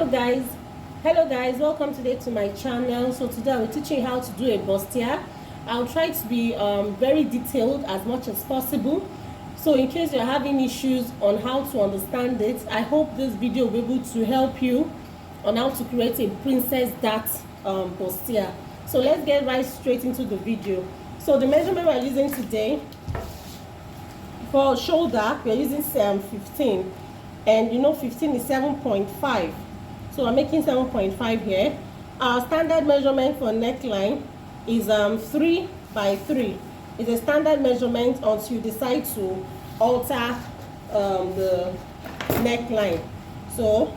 Hello guys, welcome today to my channel. So today I'll be teaching you how to do a bustier. I'll try to be very detailed as much as possible, so in case you're having issues on how to understand it, I hope this video will be able to help you on how to create a princess dart bustier. So let's get right straight into the video. So the measurement we're using today for shoulder, we're using 15, and you know 15 is 7.5, so I'm making 7.5 here. Our standard measurement for neckline is 3 by 3. It's a standard measurement until you decide to alter the neckline. So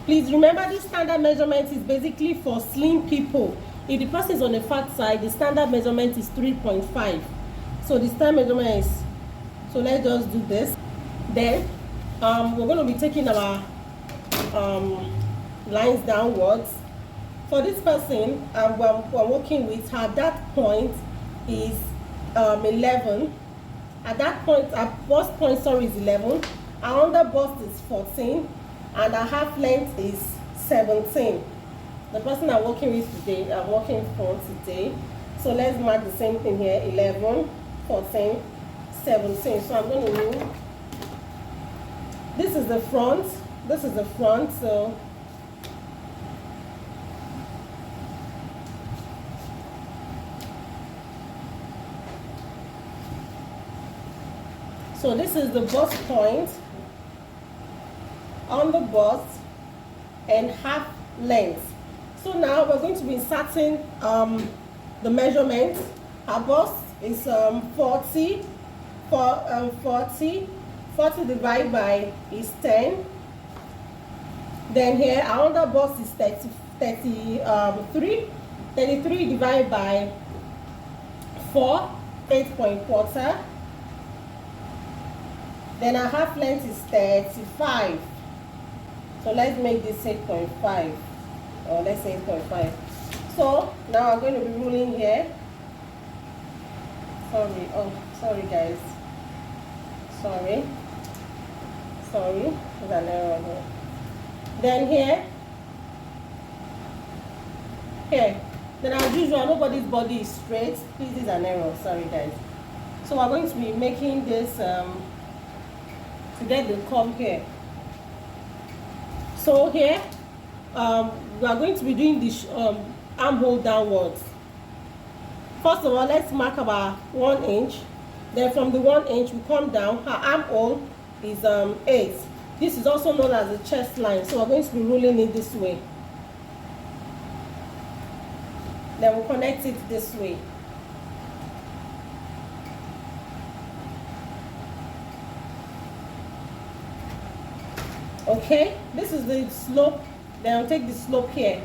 please remember, this standard measurement is basically for slim people. If the person is on the fat side, the standard measurement is 3.5. So the standard measurement is, so let's just do this. Then we're going to be taking our lines downwards. For this person we're working with, her dart point is 11. At that point, our bust point is 11. Our under bust is 14, and our half length is 17. The person I'm working with today, I'm working for today. So let's mark the same thing here: 11, 14, 17. So I'm going to move. This is the front. This is the front. So this is the bust point on the bust and half length. So now we're going to be inserting the measurement. Our bust is 40 divided by is 10. Then here our under bust is 33 divided by 4, 8.25. Then our half length is 35. So let's make this 8.5, or let's say 8.5. So now I'm going to be ruling here. Sorry guys. Sorry, there's an error here. Then here, then as usual, nobody's body is straight. Please, this is an error. Sorry guys. So we're going to be making this to get the curve here. So here we are going to be doing this armhole downwards. First of all, let's mark about 1 inch. Then from the 1 inch we come down. Her armhole is 8. This is also known as the chest line, so we're going to be ruling it this way. Then we'll connect it this way. Okay, this is the slope. Then I'll take the slope here.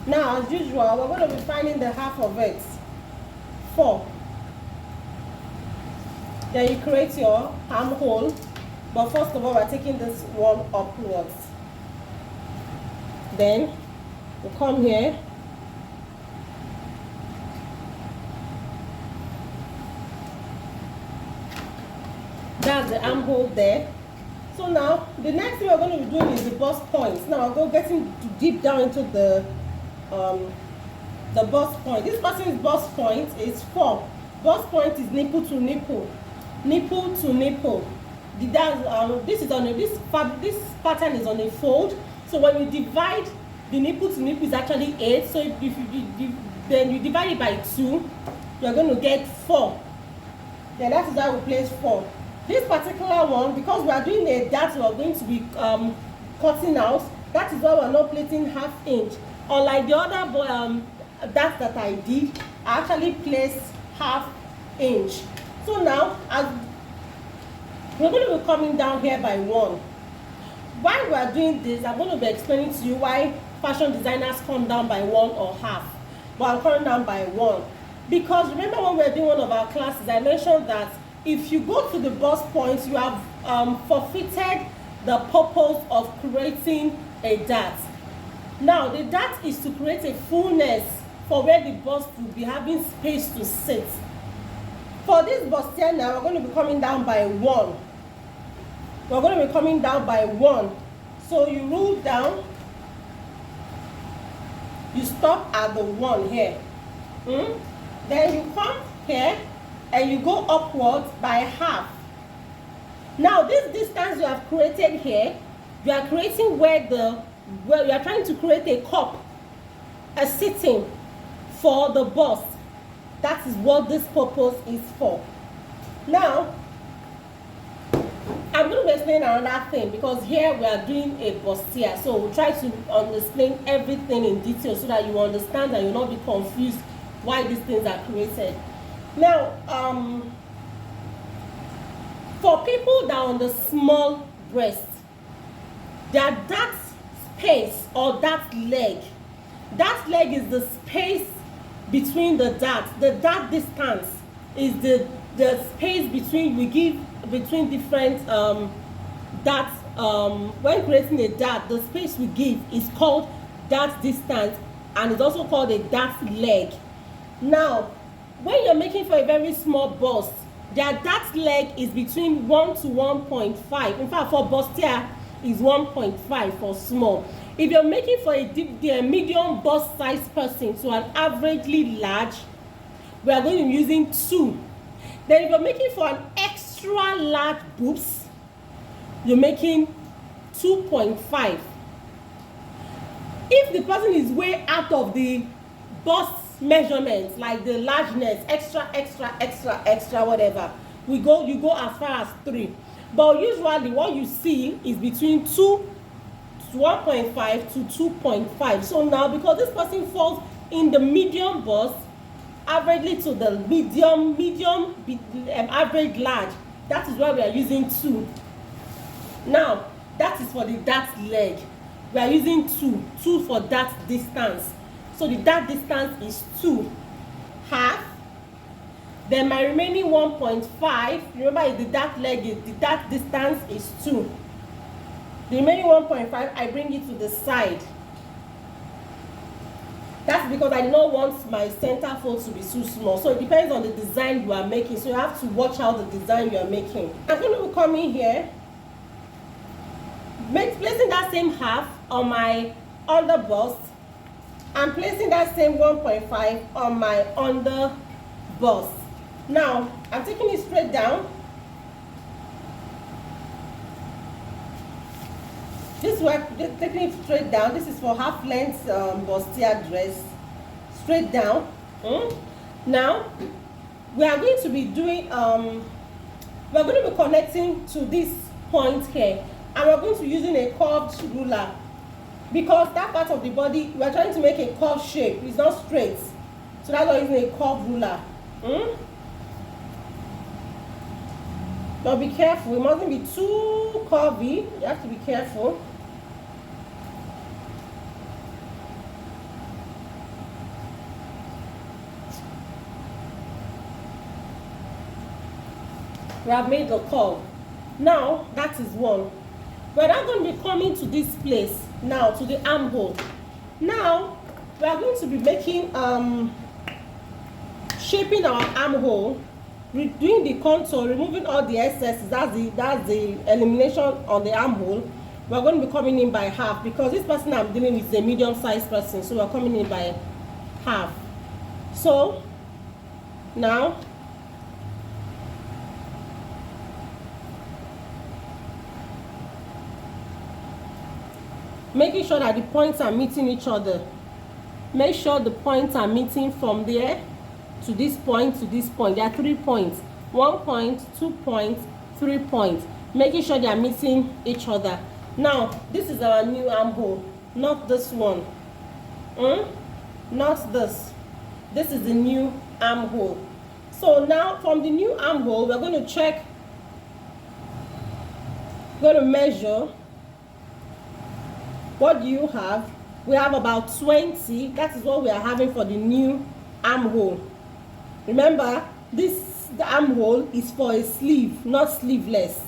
Now, as usual, we're going to be finding the half of it, 4. Then you create your armhole, but first of all, we're taking this one upwards. Then we come here. That's the armhole there. So now the next thing we're going to be doing is the bust points. Now I'll go getting deep down into the bust point. This person's bust point is 4. Bust point is nipple to nipple, nipple to nipple. This pattern is on a fold. So when you divide, the nipple to nipple is actually 8. So if then you divide it by 2, you're going to get 4. Then that is how we place 4. This particular one, because we are doing a dart, we are going to be cutting out. That is why we are not plating ½ inch. Unlike the other darts that I did, I actually placed ½ inch. So now, as we're going to be coming down here by 1. While we are doing this, I'm going to be explaining to you why fashion designers come down by 1 or ½. But I'm coming down by 1. Because remember when we were doing one of our classes, I mentioned that if you go to the bust points, you have forfeited the purpose of creating a dart. Now, the dart is to create a fullness for where the bust will be having space to sit. For this bustier now, we're going to be coming down by 1. we're going to be coming down by 1. So you rule down, you stop at the 1 here. Then you come here and you go upwards by half. Now this distance you have created here, you are creating where you are trying to create a cup, a sitting for the bust. That is what this purpose is for. Now I'm going to explain another thing, because here we are doing a bustier, so we'll try to explain everything in detail so that you understand and you'll not be confused why these things are created. Now for people that are on the small breast, that space or that leg is the space between the dart. The dart distance is the space between different darts. When creating a dart, the space we give is called dart distance, and it's also called a dart leg. Now when you're making for a very small bust, their dart leg is between 1 to 1.5. In fact, for bustier is 1.5 for small. If you're making for a medium bust size person to an averagely large, we are going to be using 2. Then if you're making for an extra large boobs, you're making 2.5. If the person is way out of the bust measurements, like the largeness, extra whatever, you go as far as 3. But usually what you see is between 1.5 to 2.5. So now, because this person falls in the medium bust, averagely to the medium average large, that is why we are using 2. Now that is for the dart leg. We are using 2 for dart distance. So the dart distance is 2 half. Then my remaining 1.5, remember the dart leg is, the dart distance is 2. The remaining 1.5, I bring it to the side. That's because I do not want my center fold to be too small. So it depends on the design you are making. So you have to watch out the design you are making. I'm going to come in here, placing that same half on my under bust, and placing that same 1.5 on my under bust. Now I'm taking it straight down. This way, taking it straight down. This is for half length bustier dress. Straight down. Now we are going to be doing we are going to be connecting to this point here, and we're going to be using a curved ruler, because that part of the body we are trying to make a curved shape. It's not straight, so that's why we're using a curved ruler. But be careful, it mustn't be too curvy. You have to be careful. We have made the curve. Now that is one. We're now going to be coming to this place now, to the armhole. Now we are going to be making shaping our armhole, doing the contour, removing all the excesses. That's the elimination on the armhole. We're going to be coming in by half, because this person I'm dealing with is a medium-sized person, so we're coming in by half. So now making sure that the points are meeting each other. Make sure the points are meeting from there to this point to this point. There are 3 points. 1 point, 2 points, 3 points. Making sure they are meeting each other. Now this is our new armhole, not this one. Not this. This is the new armhole. So now from the new armhole, we're going to check, we're going to measure. What do you have? We have about 20. That is what we are having for the new armhole. Remember, the armhole is for a sleeve, not sleeveless.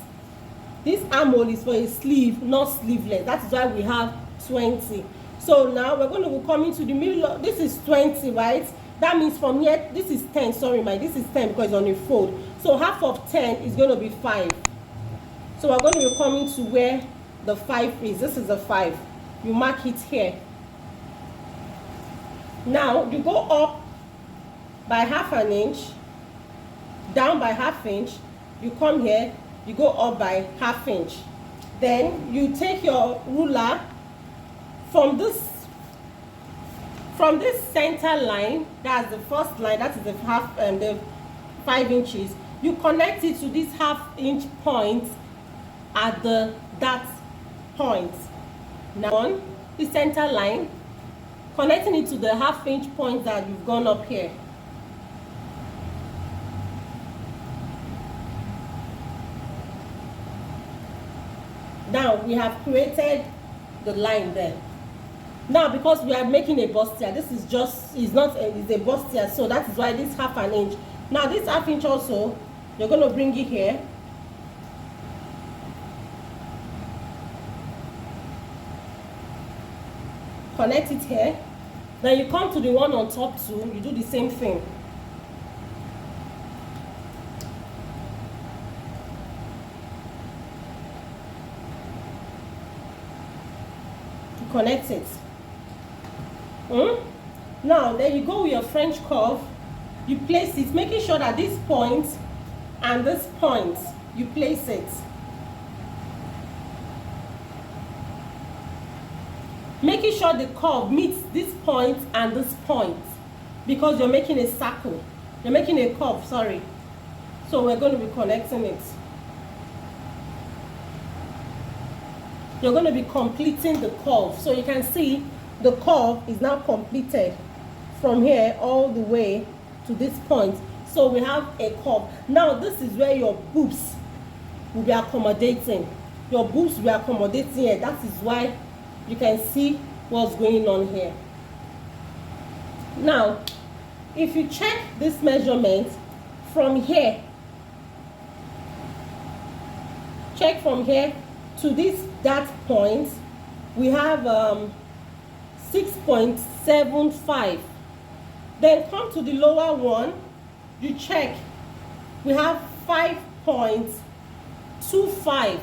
This armhole is for a sleeve, not sleeveless. That is why we have 20. So now we're going to be coming to the middle of, this is 20, right? That means from here, this is 10, sorry, this is 10 because it's on a fold. So half of 10 is going to be 5. So we're going to be coming to where the 5 is. This is the 5. You mark it here. Now you go up by 1/2 inch, down by 1/2 inch. You come here, you go up by 1/2 inch. Then you take your ruler from this center line, that's the first line, that is the 5 inches. You connect it to this 1/2 inch point at that point. Now on the center line, connecting it to the 1/2 inch point that you've gone up here. Now we have created the line there. Now because we are making a bustier, this is just, it's a bustier, so that is why this 1/2 inch. Now this 1/2 inch also, you're going to bring it here. Connect it here. Then you come to the one on top too, you do the same thing. To connect it. Now then you go with your French curve, you place it, making sure that this point and this point, you place it. Making sure the curve meets this point and this point, because you're making a circle. You're making a curve, sorry. So we're going to be connecting it. You're going to be completing the curve. So you can see the curve is now completed from here all the way to this point. So we have a curve. Now this is where your boobs will be accommodating. Your boobs will be accommodating here. That is why you can see what's going on here. Now, if you check this measurement from here, check from here to that point, we have 6.75. Then come to the lower one, you check, we have 5.25.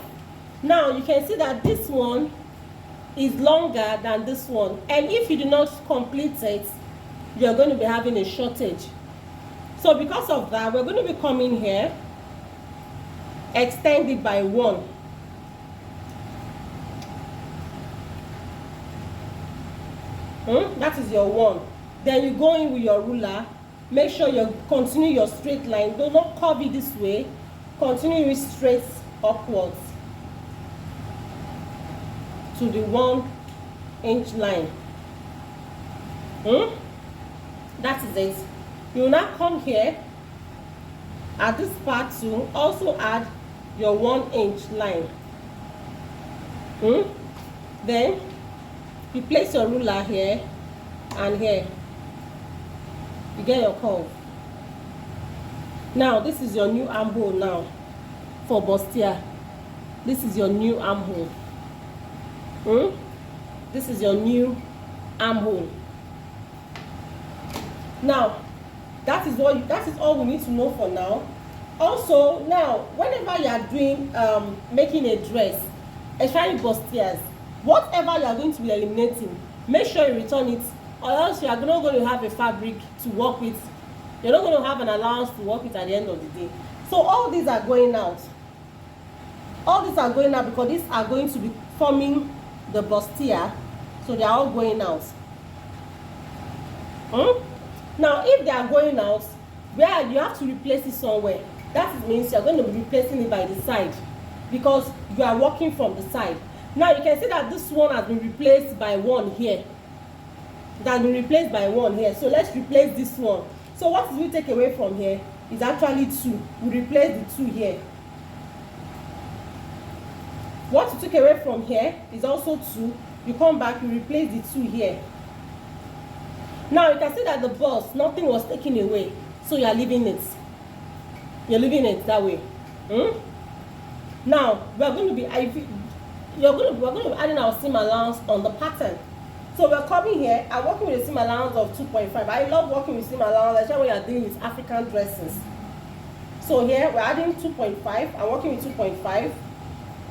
Now you can see that this one is longer than this one, and if you do not complete it, you're going to be having a shortage. So because of that, we're going to be coming here, extend it by 1. That is your 1. Then you go in with your ruler, make sure you continue your straight line. Do not curve it this way, continue it straight upwards to the 1 inch line. That is it. You will now come here at this part to also add your 1 inch line. Then you place your ruler here and here. You get your curve. Now this is your new armhole now for bustier. This is your new armhole. This is your new armhole. Now that is all we need to know for now. Also, now whenever you are doing making a dress, especially bustiers, whatever you are going to be eliminating, make sure you return it, or else you are not going to have a fabric to work with. You're not going to have an allowance to work with at the end of the day. So all these are going out. All these are going out because these are going to be forming the bustier, so they are all going out. Now if they are going out, where you have to replace it somewhere, that means you are going to be replacing it by the side, because you are working from the side. Now you can see that this one has been replaced by 1 here. It has been replaced by 1 here. So let's replace this one. So what we take away from here is actually 2. We replace the 2 here. What you took away from here is also 2. You come back, you replace the 2 here. Now you can see that the bust, nothing was taken away. So you are leaving it. You're leaving it that way. Now we are going to be we're going to be adding our seam allowance on the pattern. So we're coming here, I'm working with a seam allowance of 2.5. I love working with seam allowance, especially when you're dealing with African dresses. So here we're adding 2.5. I'm working with 2.5.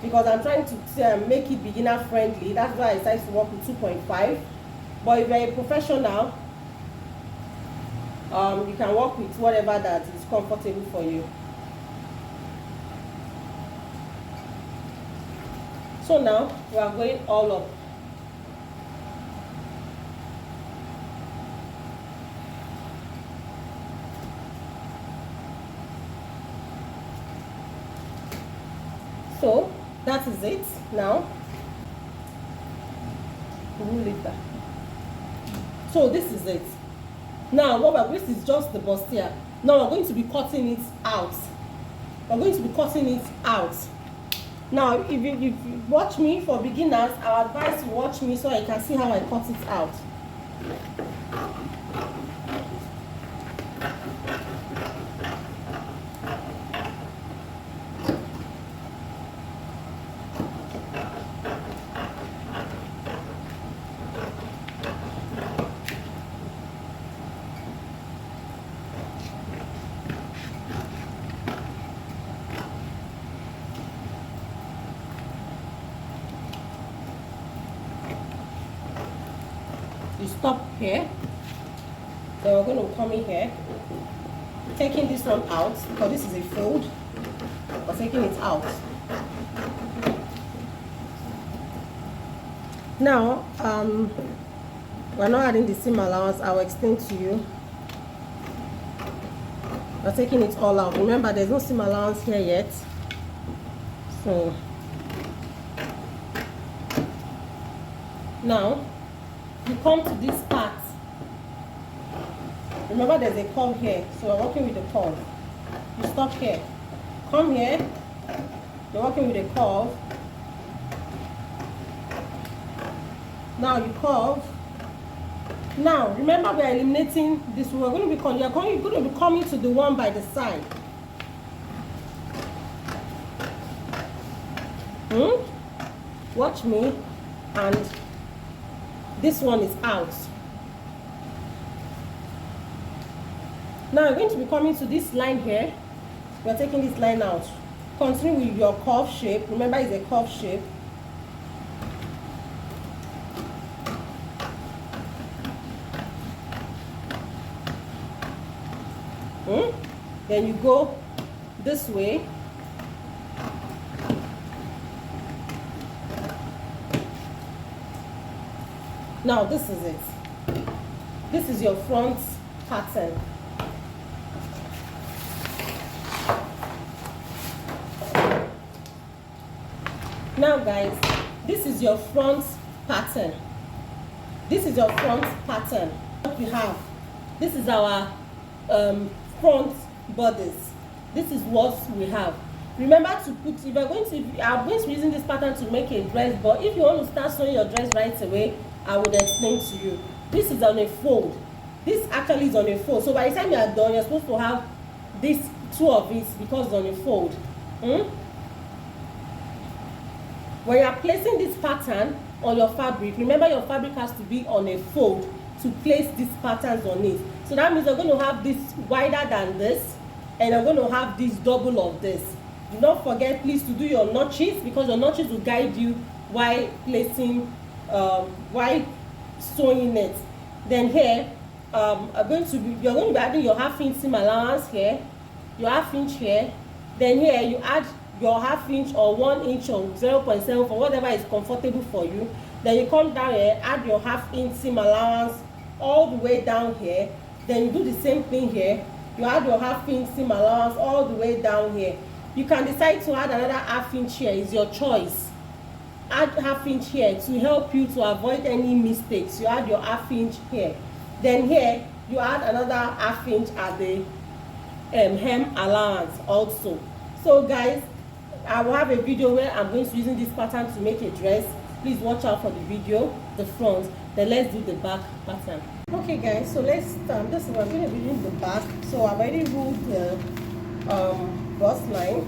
because I'm trying to make it beginner friendly. That's why I decided to work with 2.5. But if you're a professional, you can work with whatever that is comfortable for you. So now we are going all up. So that is it. Now roll it back. So this is it. Now this is just the bustier. Now we're going to be cutting it out. We're going to be cutting it out. Now if you watch me, for beginners, I advise you watch me so I can see how I cut it out. You stop here, then we're going to come in here, taking this one out because this is a fold. We're taking it out. Now we're not adding the seam allowance. I'll explain to you. We're taking it all out. Remember, there's no seam allowance here yet, so now you come to this part. Remember, there's a curve here, so we're working with the curve. You stop here, come here, you're working with a curve. Now you curve. Now remember, we are eliminating this. We're going to be you're going to be coming to the one by the side. Watch me, and this one is out. Now you're going to be coming to this line here. We're taking this line out. Continue with your curve shape. Remember, it's a curve shape. Then you go this way. Now this is it. This is your front pattern. Now guys, this is your front pattern. This is your front pattern. What we have, this is our front bodice. This is what we have. Remember to put, if you're going to, I'm going to be using this pattern to make a dress, but if you want to start sewing your dress right away, I would explain to you. This is on a fold. This actually is on a fold. So by the time you are done, you're supposed to have these two of it because it's on a fold. When you are placing this pattern on your fabric, remember your fabric has to be on a fold to place these patterns on it. So that means you're going to have this wider than this, and you're going to have this double of this. Do not forget, please, to do your notches, because your notches will guide you while placing, while sewing it. Then here, you're going to be adding your half-inch seam allowance here, your half-inch here. Then here you add your half-inch or 1 inch or 0.7 for whatever is comfortable for you. Then you come down here, add your half-inch seam allowance all the way down here. Then you do the same thing here. You add your half-inch seam allowance all the way down here. You can decide to add another half-inch here. It's your choice. Add half-inch here to help you to avoid any mistakes. You add your half-inch here. Then here you add another half-inch at the hem allowance also. So guys, I will have a video where I'm going to be using this pattern to make a dress. Please watch out for the video, the front. Then let's do the back pattern. Okay guys, so let's start. This we're going to be doing the back. So I've already ruled the bust line,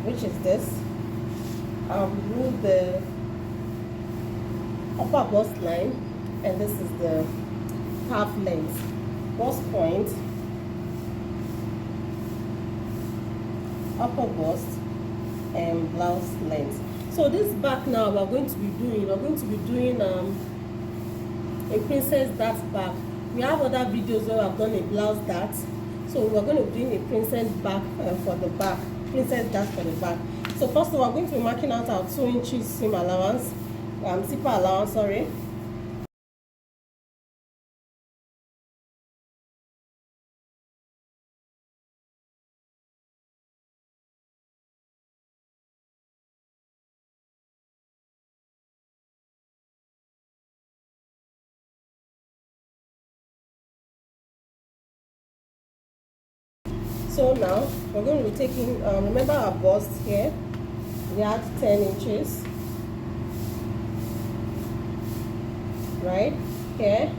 which is this. I've ruled the upper bust line, and this is the half length. Bust point, upper bust, blouse length. So this back now we're going to be doing a princess dart back. We have other videos where I've done a blouse dart, so we're going to be doing a princess back for the back, princess dart for the back. So first of all, we're going to be marking out our 2 inches seam allowance, zipper allowance, sorry. So now we're going to be taking, remember our bust here, we had 10 inches, right? Here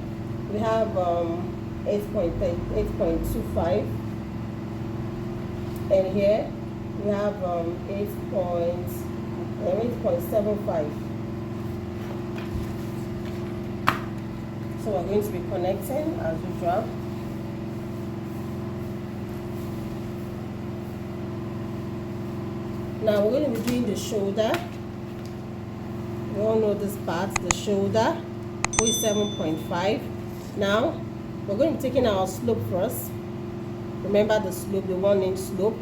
we have 8.25, and here we have 8.75. So we're going to be connecting as usual. Now we're going to be doing the shoulder. We all know this part, the shoulder, which is 7.5. Now we're going to be taking our slope first. Remember the slope, the 1 inch slope.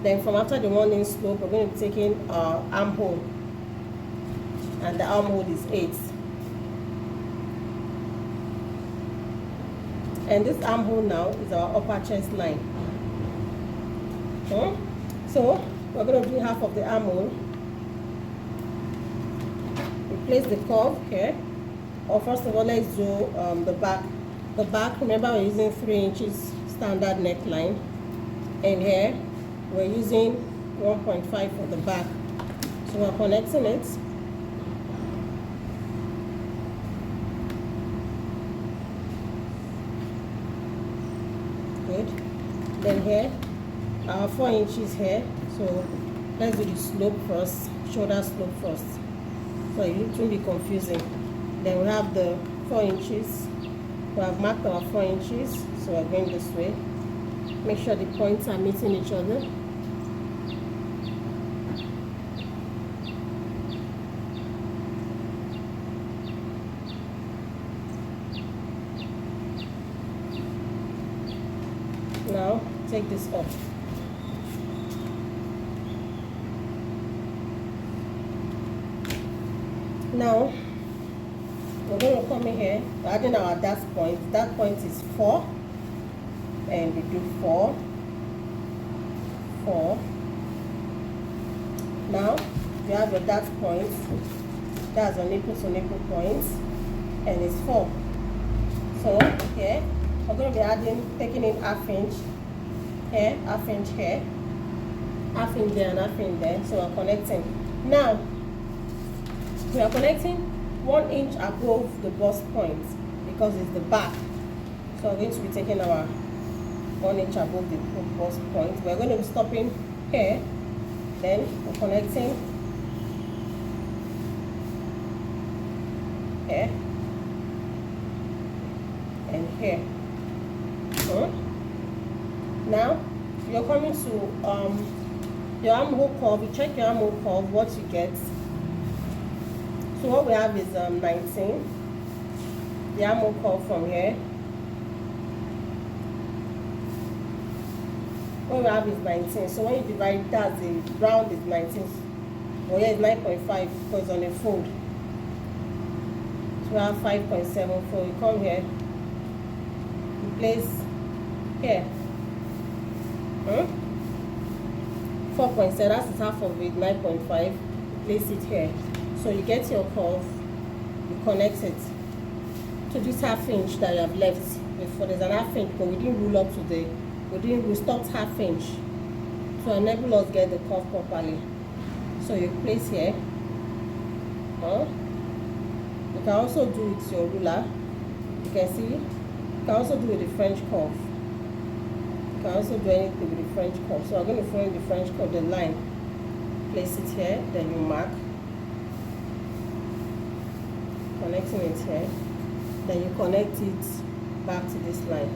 Then from after the 1 inch slope, we're going to be taking our armhole, and the armhole is 8. And this armhole now is our upper chest line. So we're going to do half of the armhole. We place the curve here. Or first of all, let's do the back. The back, remember we're using 3 inches standard neckline. And here we're using 1.5 for the back. So we're connecting it. Good. Then here, our 4 inches here. So let's do the slope first, shoulder slope first, so it won't be confusing. Then we have the 4 inches. We have marked our 4 inches, so we're going this way. Make sure the points are meeting each other. Now take this off. Now we're going to come in here, we're adding our dart point. That point is 4, and we do 4, 4. Now you have your dart point, that's your nipple to nipple point, and it's 4. So here we're going to be taking in ½ inch here, ½ inch here, ½ inch there, and ½ inch there. So we're connecting. Now we are connecting 1 inch above the bust point because it's the back. So we're going to be taking our 1 inch above the bust point. We're going to be stopping here. Then we're connecting here and here. Now you're coming to your armhole curve. You check your armhole curve, what you get. So what we have is 19. The armhole curve from here. What we have is 19. So when you divide that, the round is 19. Well, yeah, it's 9.5 because on a fold. So we have 5.74. You come here. You place here. 4.7. That's half of it. 9.5. Place it here. So you get your curve, you connect it to this ½ inch that you have left. Before there's an ½ inch, but we didn't rule up to we stopped ½ inch to enable us get the curve properly. So you place here. You can also do it with your ruler. You can see. You can also do with the French curve. You can also do anything with the French curve. So I'm going to find the French curve, the line. Place it here, then you mark. Connecting it here, then you connect it back to this line.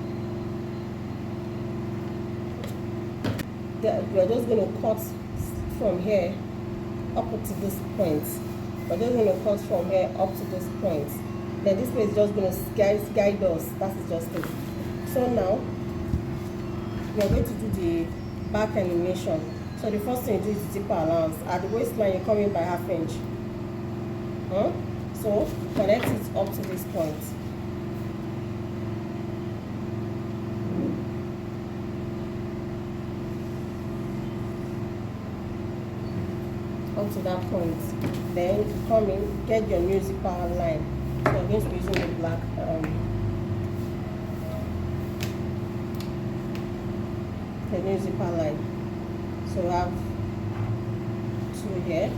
We are just going to cut from here up to this point. We're just going to cut from here up to this point. Then this place is just going to guide us. That is just it. So now we are going to do the back animation. So the first thing you do is zipper allowance. At the waistline, you come in by 1/2 inch. So connect it up to this point. Up to that point. Then come in, get your new zipper line. So I'm going to be using the black the new zipper line. So I have 2 here,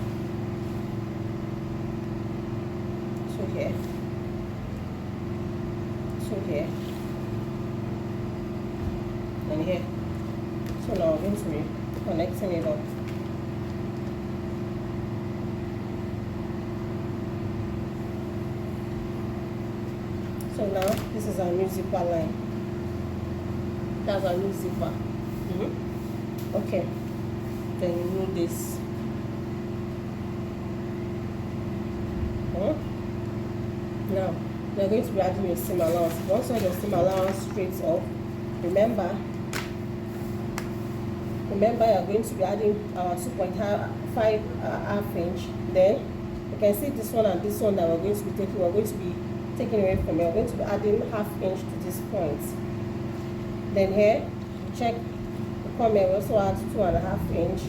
2 here, 2 here, and here. So now I'm going to be connecting it up. So now this is our new zipper line. That's our new zipper. Okay. Then remove this. Now we are going to be adding your seam allowance. Once you have your seam allowance straight up, remember you are going to be adding our 2.5 1/2 inch. Then you can see this one and this one that we're going to be taking. We're going to be taking away from here. We're going to be adding 1/2 inch to this point. Then here, check. Come here, we also add 2.5 inch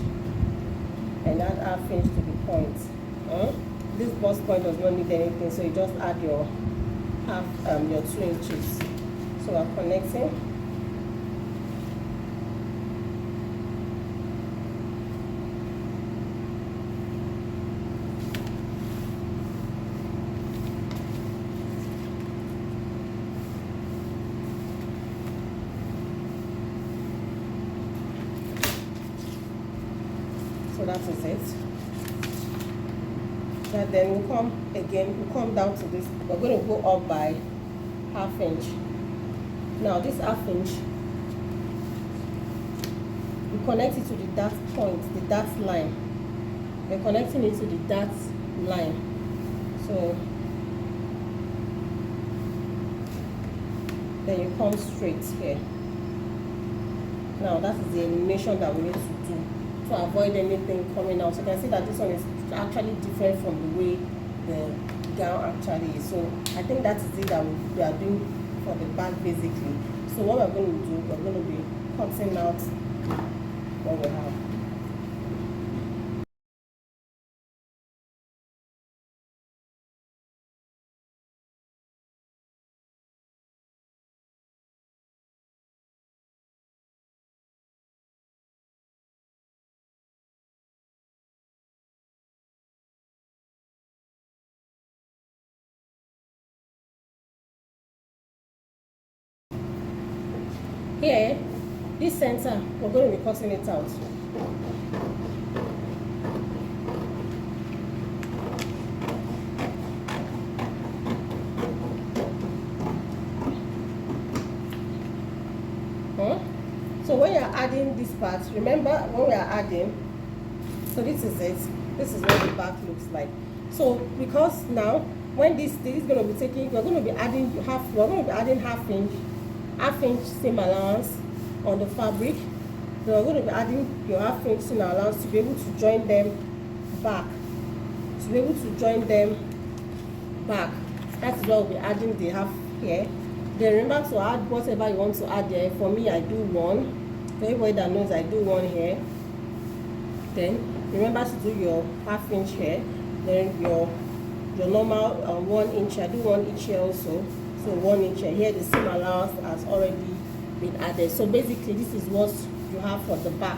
and add 1/2 inch to the point. This bust point does not need anything, so you just add your your 2 inches. So we're connecting. So that is it. And then we'll come again, we'll come down to this. We're going to go up by 1/2 inch. Now this 1/2 inch, we connect it to the dart point, the dart line. We're connecting it to the dart line. So then you come straight here. Now that is the elimination that we need to do to avoid anything coming out. So you can see that this one is actually different from the way the gown actually is. So I think that is it that we are doing for the back basically. So what we're going to do, we're going to be cutting out what we have. Here, this center, we're going to be cutting it out. So when you're adding this part, remember when we are adding, so this is it. This is what the back looks like. So because now, when this is going to be taking, we're going to be adding we're going to be adding 1/2 inch seam allowance on the fabric. So we're going to be adding your 1/2 inch seam allowance to be able to join them back. To be able to join them back. That's why we'll be adding the 1/2 here. Then remember to add whatever you want to add there. For me, I do 1. For everybody that knows, I do 1 here. Then remember to do your 1/2 inch here. Then your normal 1 inch. I do 1 inch here also. So 1 inch here, the seam allowance has already been added. So basically this is what you have for the back.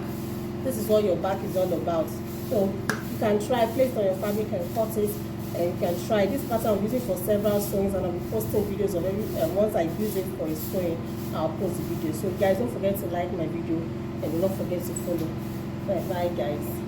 This is what your back is all about. So you can try, place on your fabric and cut it, and you can try. This pattern I'm using for several sewings, and I'll be posting videos of every once I use it for a sewing, I'll post the video. So guys, don't forget to like my video and do not forget to follow. Bye guys.